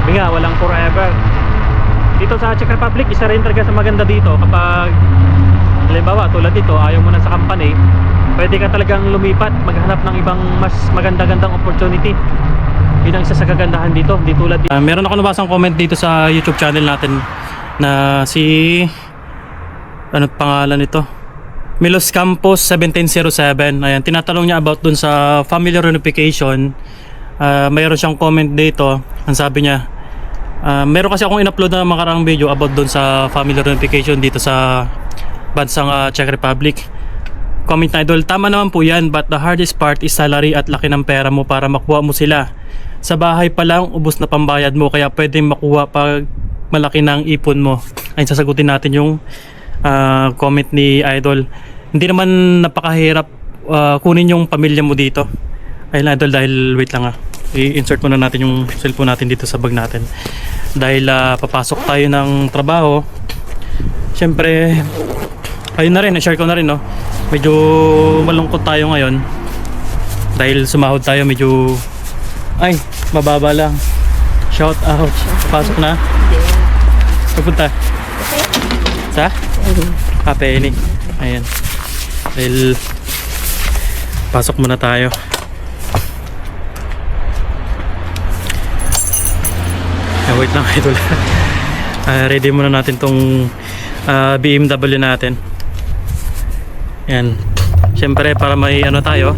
Sabi nga, walang forever. Dito sa Czech Republic, isa rin talaga sa maganda dito kapag halimbawa tulad dito, ayaw mo na sa company, pwede ka talagang lumipat, maghanap ng ibang mas maganda-gandang opportunity. Yun ang isa sa kagandahan dito. Di tulad dito. Meron ako nabasang comment dito sa YouTube channel natin na si ano pangalan nito, Milos Campos 1707. Ayan, tinatanong niya about dun sa family reunification. Mayroon siyang comment dito. Ang sabi niya, meron kasi akong in-upload na makaraang video about dun sa family reunification dito sa bansang Czech Republic. Comment na idol, tama naman po yan, but the hardest part is salary at laki ng pera mo para makuha mo sila. Sa bahay pa lang, ubos na pambayad mo, kaya pwedeng makuha pag malaki ng ipon mo. Ayun, sasagutin natin yung comment ni idol. Hindi naman napakahirap kunin yung pamilya mo dito. Ayun idol, dahil wait lang i-insert muna natin yung cellphone natin dito sa bag natin. Dahil papasok tayo ng trabaho. Siyempre, ayun na rin, share ko na rin, no? Medyo malungkot tayo ngayon. Dahil sumahod tayo, medyo ay, mababa lang. Shout out. Pasok na. Pupunta. Sa? Penny. Ayan. Dahil pasok muna tayo. Wait lang idol. Ready muna natin tong BMW natin. Ayan. Siyempre para may ano tayo,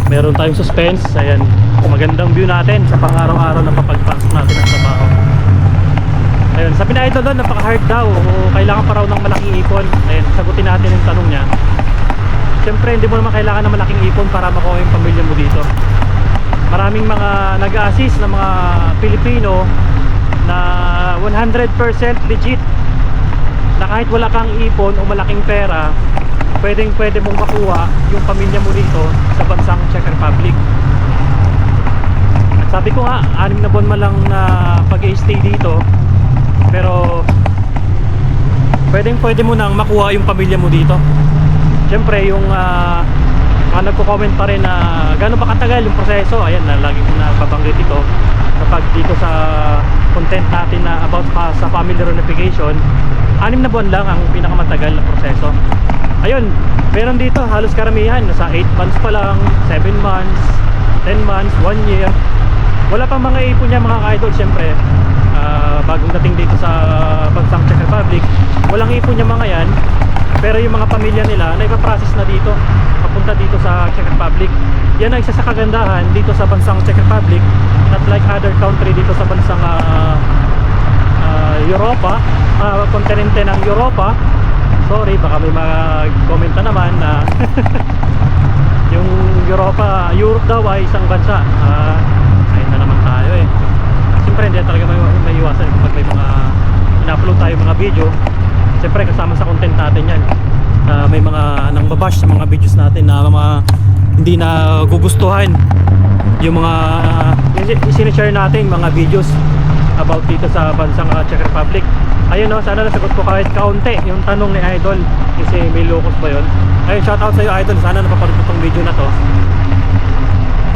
meron tayong suspense. Ayan, magandang view natin sa pang-araw-araw na papagpasok natin ang trabaho. Ayun, sabi na idol doon, napaka-hard daw o kailangan pa raw ng malaking ipon. Ayun, sagutin natin yung tanong niya. Siyempre hindi mo naman kailangan ng malaking ipon para makuha yung pamilya mo dito. Maraming mga nag-a-assist na mga Pilipino na 100% legit, na kahit wala kang ipon o malaking pera, pwede mong makuha yung pamilya mo dito sa bansang Czech Republic. At sabi ko nga, 6 na buwan man lang na pag-i-stay dito, pero pwede mo nang makuha yung pamilya mo dito. Siyempre yung mga nagko-comment pa rin na gaano ba katagal yung proseso. Ayan, na lagi ko na babanggit ito kapag dito sa content natin na about sa family reunification. 6 na buwan lang ang pinakamatagal na proseso. Ayun, meron dito halos karamihan nasa 8 months pa lang, 7 months, 10 months, 1 year. Wala pang mga ipon niya mga ka-idol. Siyempre bagong dating dito sa bansang Czech Republic, walang ipon niya mga yan. Pero yung mga pamilya nila na ipaprocess na dito papunta dito sa Czech Republic. Yan ang isa sa kagandahan dito sa bansang Czech Republic, not like other country dito sa bansang Europa, kontinente ng Europa. Sorry, baka may mag-comment na naman na yung Europe daw ay isang bansa. Ayun na naman tayo eh. Siyempre hindi talaga may iwasan kapag may mga in-upload tayo mga video. Siyempre kasama sa content natin yan. May mga nang babash sa mga videos natin na mga hindi na gugustuhan yung mga sinishare natin mga videos about dito sa bansang Czech Republic. Ayun no, sana nasagot ko kahit kaunti yung tanong ni Idol, kasi may locos ba yun. Ayun, shoutout sa iyo Idol, sana napapanood mo tong video na to.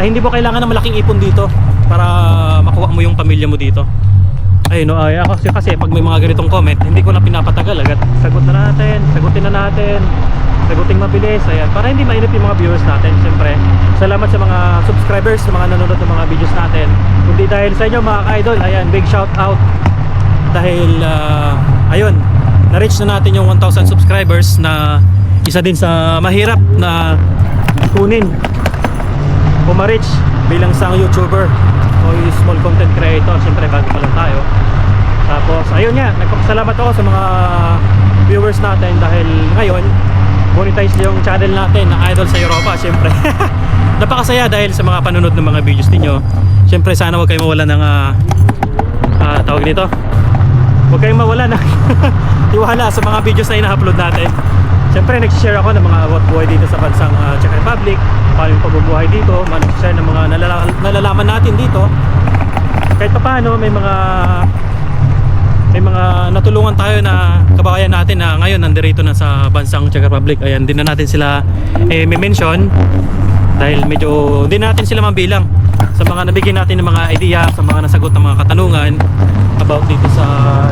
Hindi mo kailangan ng malaking ipon dito para makuha mo yung pamilya mo dito. Ayun no, kasi pag may mga ganitong comment, hindi ko na pinapatagal, agad sagutin na natin, saguting mabilis. Ayan, para hindi mainip yung mga viewers natin. Siyempre, salamat sa mga subscribers, sa mga nanonood ng mga videos natin. Kundi dahil sa inyo mga ka-idol, ayan, big shout out. Dahil ayun, na-reach na natin yung 1,000 subscribers, na isa din sa mahirap na kunin o ma-reach bilang isang YouTuber o small content creator. Siyempre bago pa lang tayo. Tapos ayun nga, nagpapasalamat ako sa mga viewers natin dahil ngayon monetize yung channel natin na Idol sa Europa. Siyempre napakasaya dahil sa mga panonood ng mga videos niyo. Siyempre sana huwag kayong mawala ng tawag nito, huwag kayong mawala ng tiwala sa mga videos na ina-upload natin. Siyempre nag-share ako ng mga about buhay dito sa bansang Czech Republic, paano yung pagbubuhay dito, nag-share ng mga nalalaman natin dito. Kahit pa paano may mga natulungan tayo na kababayan natin na ngayon nandirito na sa bansang Czech Republic. Ayan, din na natin sila may mention dahil medyo hindi natin sila mabilang. sa mga nabigyan natin ng mga idea, sa mga nasagot ng mga katanungan about dito sa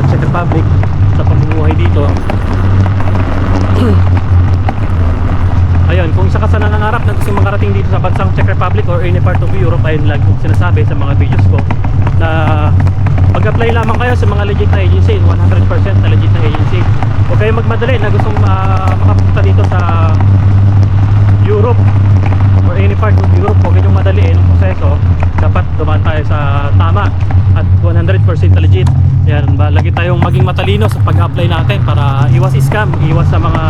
Czech Republic, sa pamumuhay dito. Ayun, kung isa ka sa nangangarap na gusto makarating dito sa bansang Czech Republic or any part of Europe, ayun lagi kong sinasabi sa mga videos ko na mag-apply lamang kayo sa mga legit na agency, 100% na legit na agency. Huwag kayong magmadali na gustong makapunta dito sa Europe or any part of Europe. Huwag kayong madaliin ang proseso. Dapat dumaan tayo sa tama at 100% legit. Yan, lagi tayong maging matalino sa pag-apply natin para iwas scam, iwas sa mga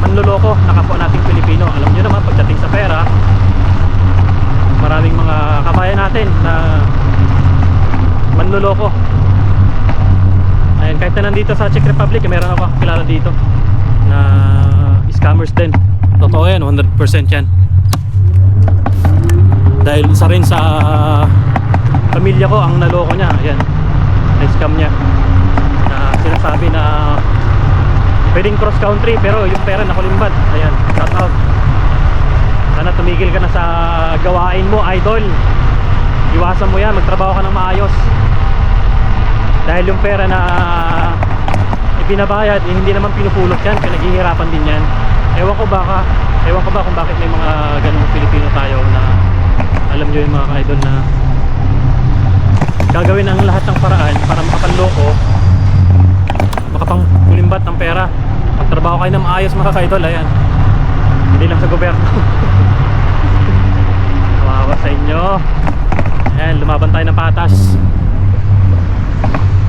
manloloko na kapwa nating Pilipino. Alam nyo naman, pagdating sa pera, maraming mga kabayan natin na manloloko. Ayan, kahit na nandito sa Czech Republic, meron ako kilala dito na scammers din. Totoo yan, 100% yan. Dahil isa rin sa pamilya ko ang naloko niya. Ayan, na-scam niya na sinasabi na pwedeng cross country pero yung pera nakulimbat. Ayan, shout out. Sana tumigil ka na sa gawain mo, idol. Iwasan mo yan, magtrabaho ka ng maayos. Dahil yung pera na ibinabayad, hindi naman pinupulot yan, pinaghihirapan din yan. Ewan ko ba kung bakit may mga ganung Pilipino tayo na alam nyo yung mga idol na gagawin ang lahat ng paraan para makapanloko, makapangkulimbat ng pera. Magtrabaho kayo ng maayos mga ka-idol. Ayan, hindi lang sa gobyerno. Kawawa sa inyo. Ayan, lumaban tayo ng patas.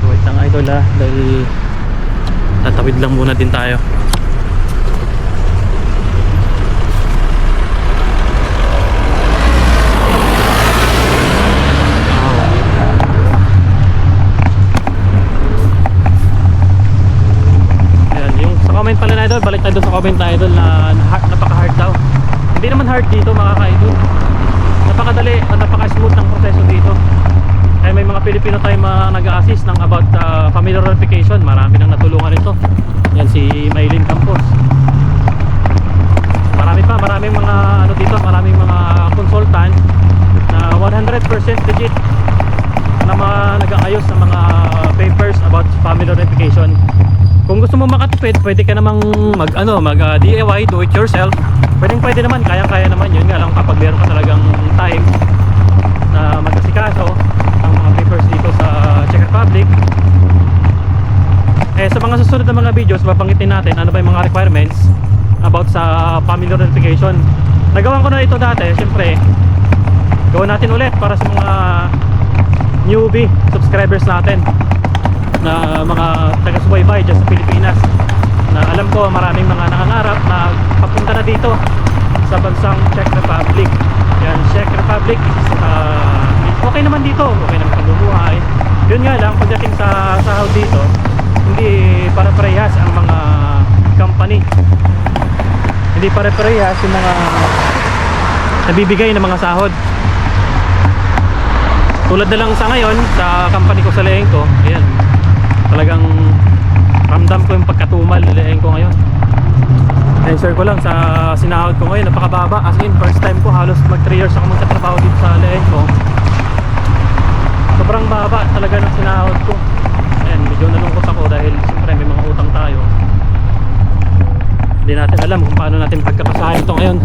Wait lang idol ha, dahil tatawid lang muna din tayo. Comment pala na idol, balik tayo sa comment na idol na napaka-hard daw. Hindi naman hard dito mga ka-idol. Napakadali, napaka-smooth ng proseso dito. Kaya may mga Pilipino tayo nag-a-assist ng about family verification. Marami nang natulungan ito. Yan si Maylin Campos. Maraming mga ano dito, maraming mga consultant na 100% legit na nag-aayos ng mga papers about family verification. Kung gusto mo makatipid, pwede ka namang mag DIY, do it yourself. Pwede naman, kaya naman yun. Nga lang kapag meron ka talagang time na mag-asikaso ang mga papers dito sa Czech Republic. Sa mga susunod na mga videos, babanggitin natin ano ba yung mga requirements about sa family verification. Nagawan ko na ito dati, syempre gawin natin ulit para sa mga newbie subscribers natin na mga taga-subaybay dyan sa Pilipinas, na alam ko maraming mga nangangarap na papunta na dito sa bansang Czech Republic. Yan, Czech Republic is okay naman dito, okay naman pamumuhay. Yun nga lang, pagdating sa sahod dito, hindi pare-parehas ang mga company, hindi pare-parehas yung mga nabibigay ng mga sahod. Tulad na lang sa ngayon sa company ko sa leeng ko, ayan, talagang ramdam ko yung pagkatumal leeng ko ngayon. Answer ko lang sa sinahod ko ngayon, napakababa. As in, first time ko, halos mag 3 years ako magtatrabaho dito sa leeng ko. Sobrang baba talaga ng sinahod ko. Ayan, medyo nalungkot ako dahil siyempre may mga utang tayo. Hindi natin alam kung paano natin pagkapasahin ito ngayon.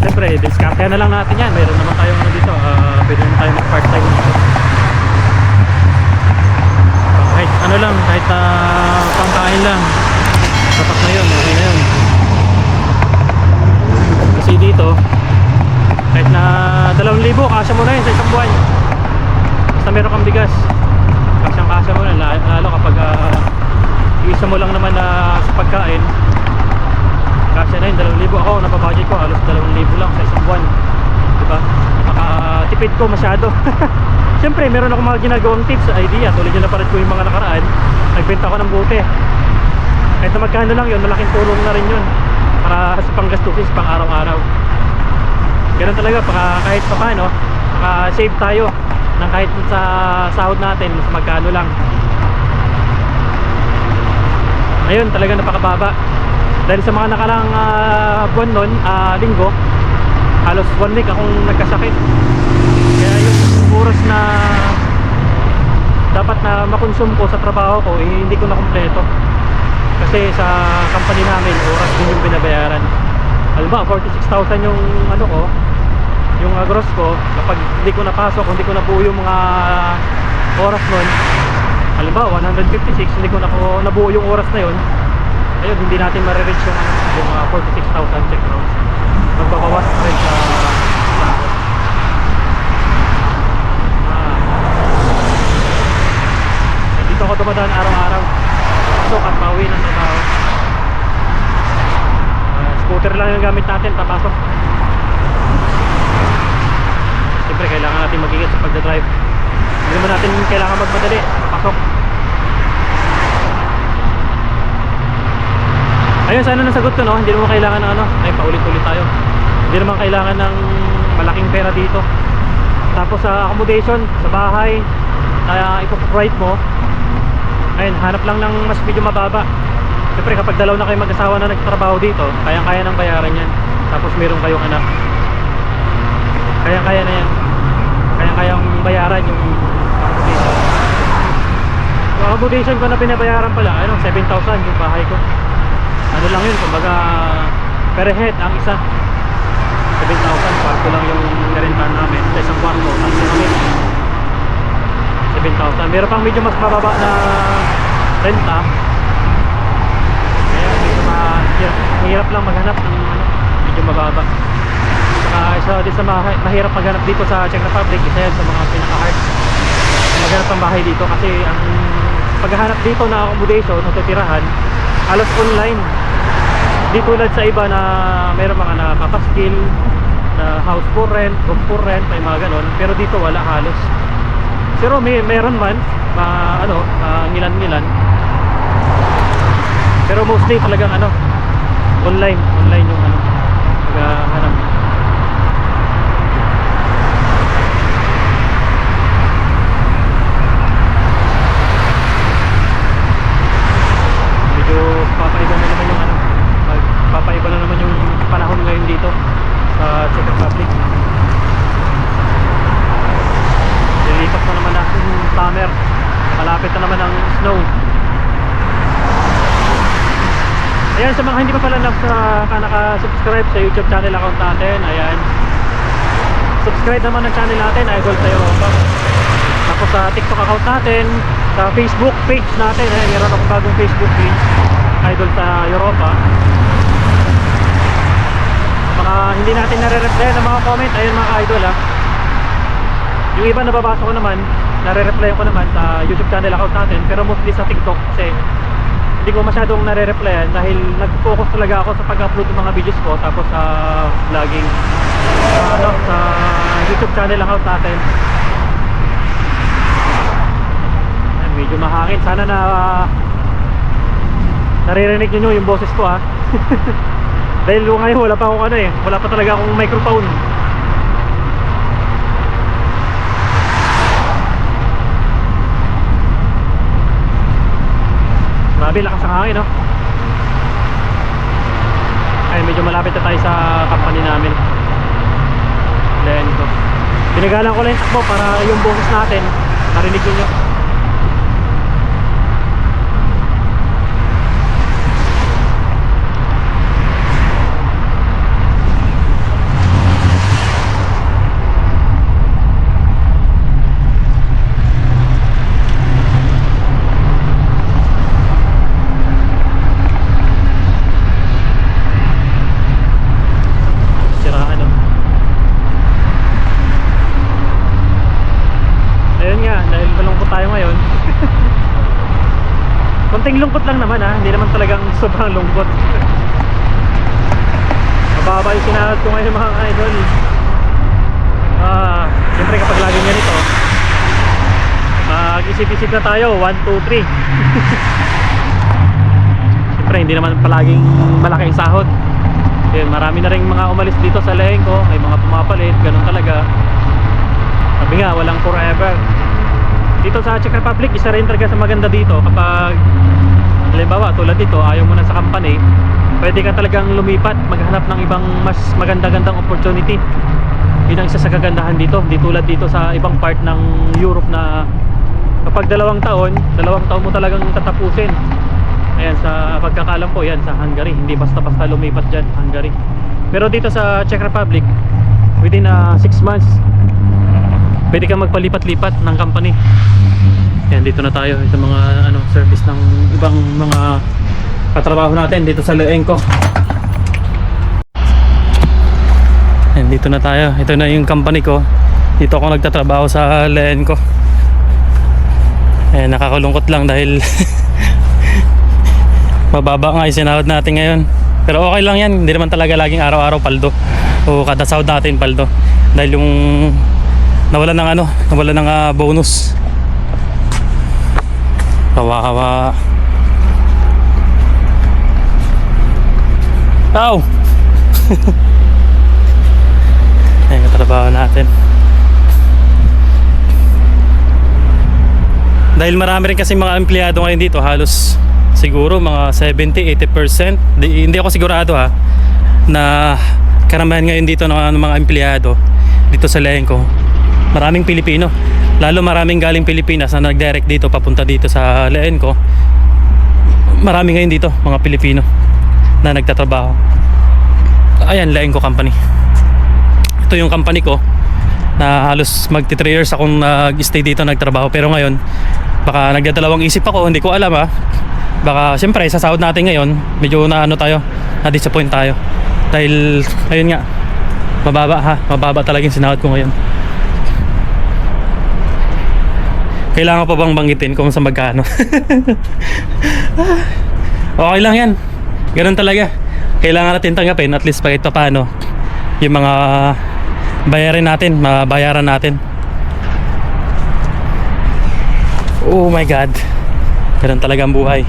Siyempre, discarte na lang natin yan. Mayroon naman tayong ano dito, pwede naman tayo mag part time. Kahit ano lang, kahit pangkain lang, sapat na yun, okay na yun. Kasi dito kahit na 2,000 kasya mo na yun sa isang buwan, basta meron kang bigas, kasya mo na. Lalo kapag isa mo lang naman sa pagkain, kasya na yun, 2,000. Ako napabudget ko halos 2,000 lang sa isang buwan, diba? Napakatipid ko masyado. Siyempre meron akong mga ginagawang tips, idea. Tulad yun na palit ko yung mga nakaraan, nagbenta ko ng bote. Kahit na magkano lang yun, malaking tulong na rin yun para sa panggastusin pang araw-araw. Ganun talaga, kahit pa paano save tayo ng kahit sa sahod natin, mas magkano lang. Ayun, talaga napakababa. Dahil sa mga nakalang buwan nun, linggo, halos 1 week akong nagkasakit. Kaya yung oras na dapat na makonsume ko sa trabaho ko, eh, hindi ko na kumpleto. Kasi sa company namin, oras din yung binabayaran. Alam ba, 46,000 yung ano ko, yung gross ko. Kapag hindi ko napasok, hindi ko nabuo yung mga oras nun, alam ba, 156, hindi ko nabuo yung oras na yun, ayun, hindi natin marireach yung mga 46,000 check rounds. Magbabawas pa rin sa sahod. Dito ako dumadaan araw-araw, pasok at pauwi ng trabaho. Scooter lang yung gamit natin, papasok. Siyempre kailangan natin mag-ingat sa pagdadrive. Hindi naman natin kailangan magmadali, papasok. Ayun, sana nasagot ko, no? Hindi naman kailangan ng ano, ay paulit-ulit tayo. Hindi naman kailangan ng malaking pera dito. Tapos sa accommodation, sa bahay na ipoprovide mo, ayun, hanap lang ng mas medyo mababa. Siyempre kapag dalaw na kayo mag-asawa na nagtatrabaho dito, kayang-kaya ng bayaran yan. Tapos meron kayong anak, kayang-kaya na yan. Kayang-kayang bayaran yung accommodation. Yung accommodation ko na pinabayaran pala, ano, 7,000 yung bahay ko. Ano lang yun, kumbaga per head ang isa, 7,000. Kwarto lang yung nirentahan namin, sa isang kwarto, tatlo kami, 7,000. Meron pang medyo mas mababa na renta. Kaya medyo mahirap lang maghanap ng ano, medyo mababa. Isa din sa mahirap maghanap dito sa Czech Republic, isa yan sa mga pinaka-hard maghanap ng bahay dito. Kasi ang paghahanap dito na accommodation o titirahan, halos online. Di tulad sa iba na mayroon mga napapaskil na house for rent, room for rent, may mga ganon. Pero dito wala halos. Pero meron man ano, ngilan-ngilan. Pero mostly talagang ano, online yung ano, paghahanap. Papaiba na naman yung ano, papaiba na naman yung panahon ngayon dito sa Czech Republic. Lilipas na naman ang summer, malapit na naman ang snow. Ayan, sa mga hindi pa pala naka-subscribe sa YouTube channel account natin, ayan, subscribe naman ang channel natin, Idol sa Europa. Tapos sa TikTok account natin, sa Facebook page natin, meron akong bagong Facebook page, Idol sa Europa. Mga hindi natin nare-reply ng mga comment, ayun mga idol ha. Yung iba nababasa ko naman, nare-reply ko naman sa YouTube channel account natin, pero mostly sa TikTok kasi hindi ko masyadong nare-replyan dahil nag-focus talaga ako sa pag-upload ng mga videos ko, tapos sa vlogging sa YouTube channel account natin. Medyo mahangin, sana na naririnig nyo yung boses ko ha. Dahil ngayon wala pa akong ano wala pa talaga akong microphone. Grabe, lakas ang hangin no. Ay, medyo malapit na tayo sa company namin. Then ito, pinagalan ko lang yung takbo para yung boses natin narinig nyo. Konting lungkot lang naman ha, hindi naman talagang sobrang lungkot. Mababa yung sinahod ko ngayon mga idol. Siyempre kapag laging ganito, mag-isip-isip na tayo, 1, 2, 3. Siyempre hindi naman palaging malaki ang sahod. Yun, marami na rin mga umalis dito sa leheng ko, may mga pumapalit, ganun talaga. Sabi nga, walang forever. Dito sa Czech Republic, isa rin talaga sa maganda dito kapag halimbawa tulad dito, ayaw mo na sa company, pwede ka talagang lumipat, maghanap ng ibang mas maganda-gandang opportunity. Yun ang isa sa kagandahan dito. Di tulad dito sa ibang part ng Europe na kapag 2 taon mo talagang tatapusin. Ayan, sa pagkakaalam ko yan sa Hungary, hindi basta-basta lumipat dyan, Hungary. Pero dito sa Czech Republic, within 6 months pwede kang magpalipat-lipat ng company. Ayan, dito na tayo. Ito mga service ng ibang mga katrabaho natin dito sa Leenco. Ayan, dito na tayo. Ito na yung company ko. Dito ako nagtatrabaho sa Leenco. Ayan, nakakalungkot lang dahil mababa nga yung sinahod natin ngayon. Pero okay lang yan. Hindi naman talaga laging araw-araw paldo. O kada sahod natin paldo. Dahil yung nawalan ng bonus. Kawawa. Ow! Ayan yung trabaho natin. Dahil marami rin kasi mga empleyado ngayon dito, halos siguro mga 70-80%. Hindi ako sigurado na karamihan ngayon dito ng mga empleyado dito sa Leenco maraming Pilipino. Lalo maraming galing Pilipinas na nag-direct dito papunta dito sa Leenco. Marami ngayon dito mga Pilipino na nagtatrabaho. Ayan, Leenco Company. Ito yung company ko na halos magti 3 years akong nag-stay dito nagtrabaho. Pero ngayon baka nagdadalawang isip ako, hindi ko alam baka siyempre sa sahod natin ngayon medyo na-disappoint tayo dahil ayun nga, mababa talaga yung sinahod ko ngayon. Kailangan pa bang banggitin kung sa magkano? Okay lang yan, ganun talaga. Kailangan natin tanggapin at least kahit paano yung mga mabayaran natin. Oh my God, ganun talaga ang buhay.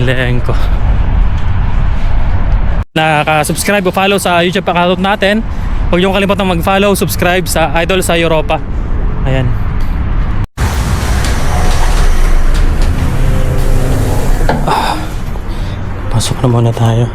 Leenco. Nakaka-subscribe o follow sa YouTube account natin. Huwag niyong kalimutang mag-follow, subscribe sa Idol sa Europa. Ayan. Pasok na muna tayo.